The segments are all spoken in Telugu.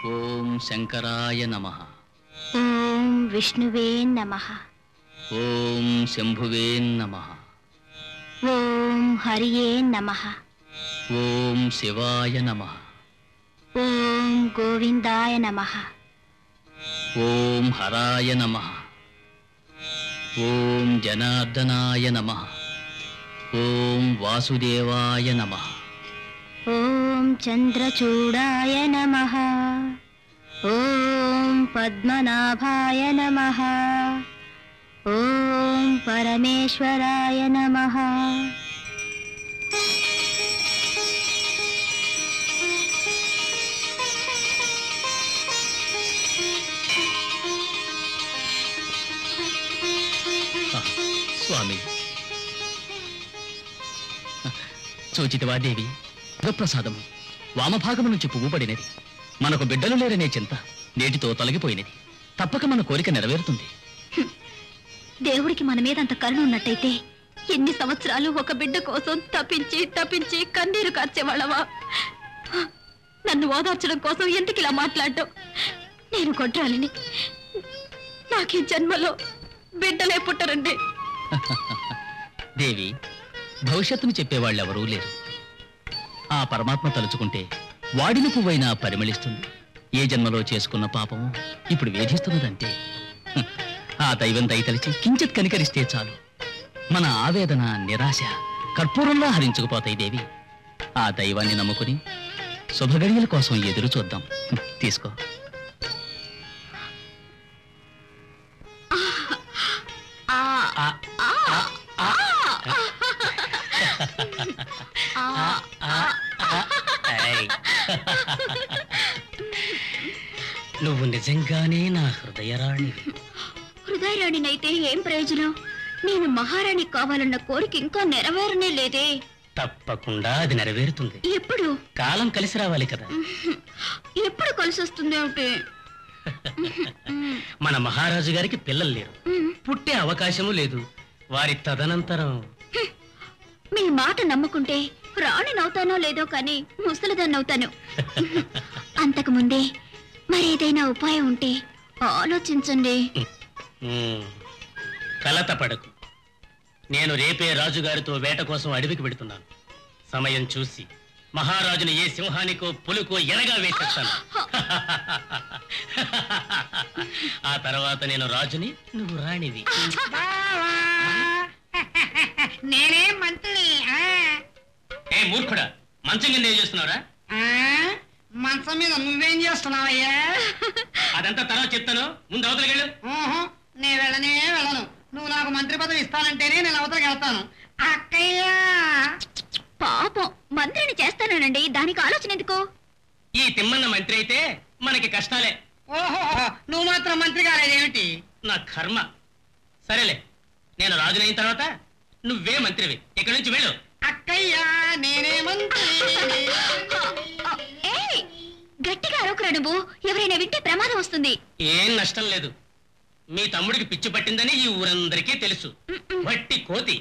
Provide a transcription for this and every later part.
ఓం శంకరాయ నమః. ఓం విష్ణువే నమః. ఓం శంభువే నమః. ఓం హరియే నమః. ఓం శివాయ నమః. ఓం గోవిందాయ నమః. ఓం హరాయ నమః. ఓం జనార్దనాయ నమః. ఓం వాసుదేవాయ నమః. ఓం చంద్రచూడాయ నమః. ఓం పద్మనాభాయ నమః. ఓం పరమేశ్వరాయ నమః. స్వామి చూచితివా దేవి, ప్రసాదము వామభాగము నుంచి పువ్వు పడినది. మనకు బిడ్డలు లేరనే చింత నేటితో తొలగిపోయినది. తప్పక మన కోరిక నెరవేరుతుంది. దేవుడికి మన మీద అంత కరుణ ఉన్నట్టయితే ఎన్ని సంవత్సరాలు ఒక బిడ్డ కోసం తప్పించి తప్పించి కన్నీరు కార్చేవాళ్ళవా? నన్ను ఓదార్చడం కోసం ఎందుకు ఇలా మాట్లాడటం? నేను కొట్టాలని నాకు ఈ జన్మలో బిడ్డలే పుట్టరండి. దేవి, భవిష్యత్తును చెప్పేవాళ్ళెవరూ లేరు. ఆ పరమాత్మ తలుచుకుంటే వాడిన పువ్వైనా పరిమళిస్తుంది. ఏ జన్మలో చేసుకున్న పాపము ఇప్పుడు వేధిస్తున్నదంతే. ఆ దైవం దయతలిచి కించిత్ కనికరిస్తే చాలు, మన ఆవేదన నిరాశ కర్పూరంలా హరించుకుపోతాయి. దేవి, ఆ దైవాన్ని నమ్ముకుని శుభగడియల కోసం ఎదురు చూద్దాం. తీసుకో. నువ్వు నిజంగానే నా హృదయరాణి. హృదయరాణినైతే ఏం ప్రయోజనం? నేను మహారాణి కావాలన్న కోరిక ఇంకా నెరవేరనే లేదే. తప్పకుండా అది నెరవేరుతుంది. ఎప్పుడు? కాలం కలిసి రావాలి కదా. ఎప్పుడు కలిసి వస్తుంది అంటే? మన మహారాజు గారికి పిల్లలు లేరు, పుట్టే అవకాశము లేదు. వారి తదనంతరం మీ మాట నమ్ముకుంటే రాణినవుతానో లేదో కానీ ముసలిదాన్నవుతాను. అంతకు ముందే మరేదైనా ఉపాయం ఉంటే ఆలోచించండి. కలత పడకు. నేను రేపే రాజుగారితో వేట కోసం అడవికి వెడుతున్నాను. సమయం చూసి మహారాజుని ఏ సింహానికో పులుకో ఎరగా వేసేస్తాను. ఆ తర్వాత నేను రాజుని, నువ్వు రాణివి. నేనే మంత్రి. ఏ మూర్ఖుడా, మంచం కింద ఏం చేస్తున్నావురా? మంచం మీద నువ్వేం చేస్తున్నావయ్యా? అదంతా తర్వాత చెప్తాను, ముందు అవతలకి వెళ్ళు. నేను వెళ్ళను. నువ్వు నాకు మంత్రి పదవి ఇస్తానంటేనే నేను అవతలకి వెళ్తాను. అక్కయ్యా, పాపం మంత్రిని చేస్తానండి, దానికి ఆలోచన ఎందుకు? ఈ తిమ్మన్న మంత్రి అయితే మనకి కష్టాలే. ఓహో, నువ్వు మాత్రం మంత్రి కాలేదేమిటి? నా కర్మ. సరేలే, నేను రాజునైన తర్వాత నువ్వే మంత్రివి. ఇక్కడి నుంచి వెళ్ళు. అక్కయ్యా, నేనే మంత్రి. గట్టిగా అరవకురా నువ్వు, ఎవరైనా వింటే ప్రమాదం వస్తుంది. ఏం నష్టం లేదు. మీ తమ్ముడికి పిచ్చి పట్టిందని ఈ ఊరందరికీ తెలుసు. వట్టి కోతి.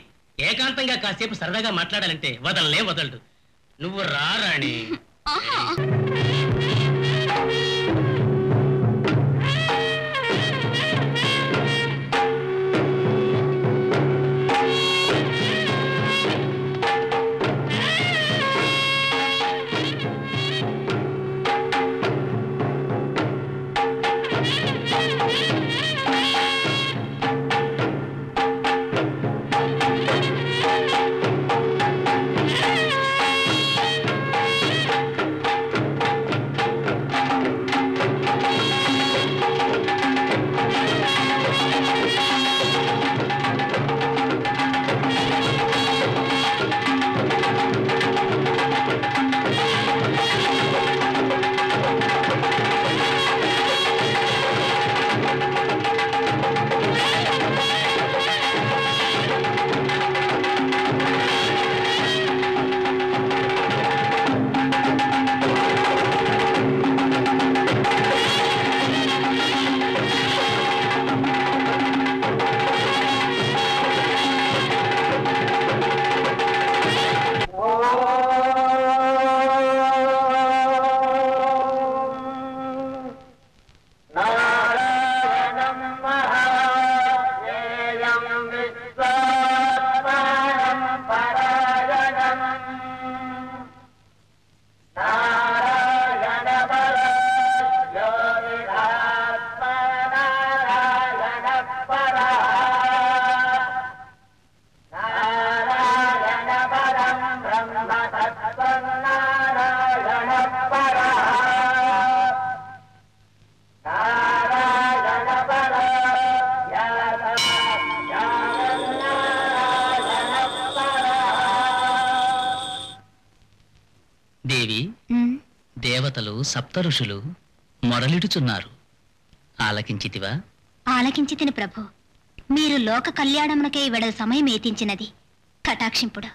ఏకాంతంగా కాసేపు సరదాగా మాట్లాడాలంటే వదలడు. నువ్వు రా రాణి. దేవతలు సప్త ఋషులు మొరలిడుచున్నారు. ఆలకించితివా? ఆలకించితిని ప్రభు. మీరు లోక కళ్యాణమునకే ఇవడ సమయం ఏతించినది. కటాక్షింపుడు.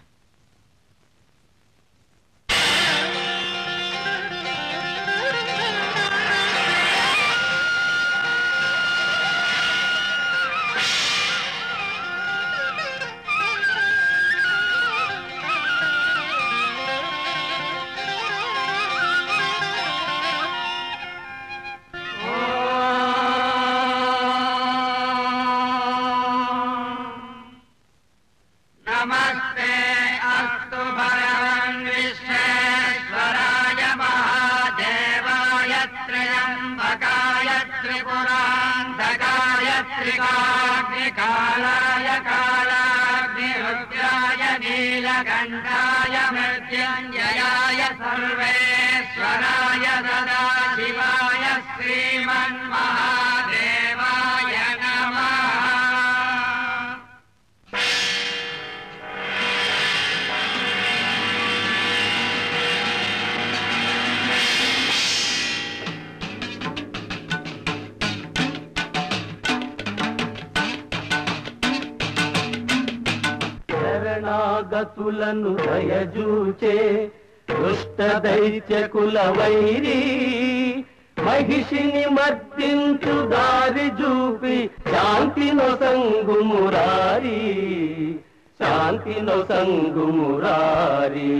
कालाय कालाग्निरुद्राय नीलकण्ठाय मृत्युञ्जयाय सर्वेश्वराय सदाशिवाय श्रीमन्महादेवाय नमः। శరణాగతులను దయజూచే దుష్ట దైత్యకుల వైరి మహిషిని మర్దించు దారి చూపి శాంతినొసంగు మురారి, శాంతినొసంగు మురారి.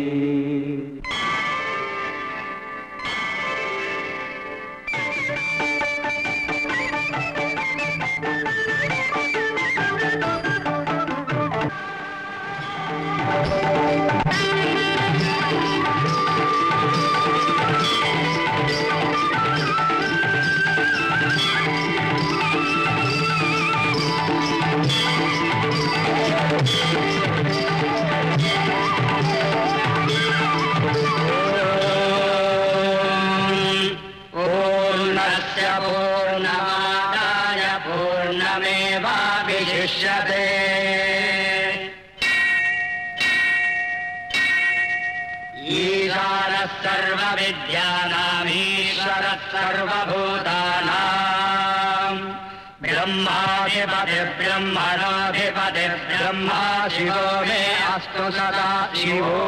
सर्वविद्यानामीश्वरः सर्वभूतानां ब्रह्माधिपतिः ब्रह्मणाधिपतिः ब्रह्मा शिवो मे अस्तु सदा शिवो।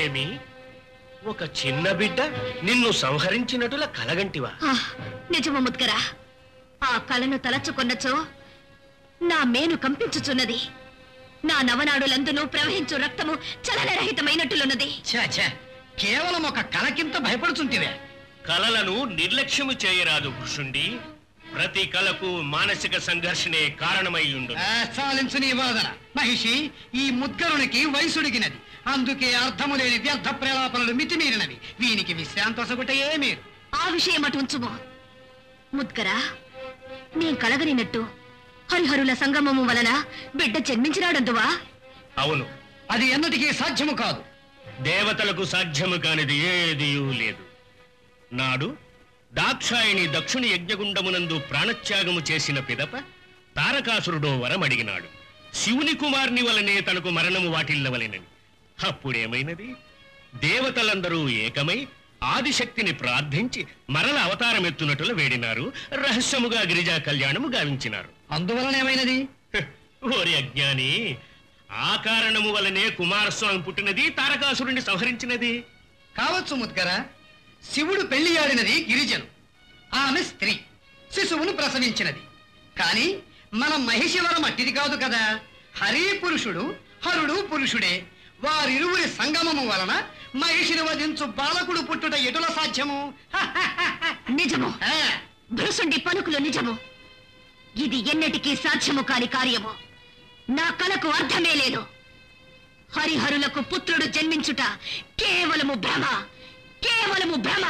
ఏమి ఒక చిన్న బిడ్డ నిన్ను సంహరించినట్టులా కలగంటివా? నిజము ముద్గరా. ఆ కళను తలచుకొన్నచో నా మేను కంపించుచున్నది. నా నవనాడులందునూ ప్రవహించు రక్తము చలనరహితమైనట్టులున్నది. కేవలం ఒక కళకింత భయపడుచుంటివే. కలలను నిర్లక్ష్యము చేయరాదు వృషుండి. ప్రతి కళకు మానసిక సంఘర్షణే కారణమై ఉండు. చాలించు నీ వాదన మహిషి. ఈ ముద్గరునికి వయసుడిగినది, అందుకే అర్థము లేని వ్యర్థ ప్రేలాపనలు మితిమీరినవి. వీనికి విశ్రాంతొసగుటయే మీరు. ఆ విషయం అటు ఉంచుము ముద్గరా. నేను కలగనినట్టు హరిహరుల సంగమము వలన బిడ్డ జన్మించినాడందువా? అవును, అది ఎన్నటికీ సాధ్యము కాదు. దేవతలకు సాధ్యము కానిది ఏదియూ లేదు. నాడు దాక్షాయిని దక్షుని యజ్ఞగుండమునందు ప్రాణత్యాగము చేసిన పిదప తారకాసురుడో వరమడిగినాడు. శివుని కుమార్ని వలనే తనకు మరణము వాటిల్లవలెనని. అప్పుడేమైనది? దేవతలందరూ ఏకమై ఆదిశక్తిని ప్రార్థించి మరల అవతారమెత్తునట్లు వేడినారు. రహస్యముగా గిరిజా కళ్యాణము గావించినారు. అందువలనేమైనది? ఓరి అజ్ఞాని, ఆ కారణము వలనే కుమారస్వామి పుట్టినది, తారకాసురుణ్ణి సంహరించినది. కావచ్చు ముద్గర. శివుడు పెళ్లియాడినది గిరిజను, ఆమె స్త్రీ, శిశువును ప్రసవించినది. కాని మన మహిషివరం అట్టిది కాదు కదా. హరి పురుషుడు, హరుడు పురుషుడే. వారిరువురి సంగమము వలన మహిషిని వధించు బాలకుడు పుట్టుట ఎటుల సాధ్యము? నిజము, భృశుండి పలుకులు నిజము. ఇది ఎన్నటికీ సాధ్యము కాని కార్యము. నా కలకు అర్థమే లేదు. హరిహరులకు పుత్రుడు జన్మించుట కేవలము భ్రమ, కేవలము భ్రమ.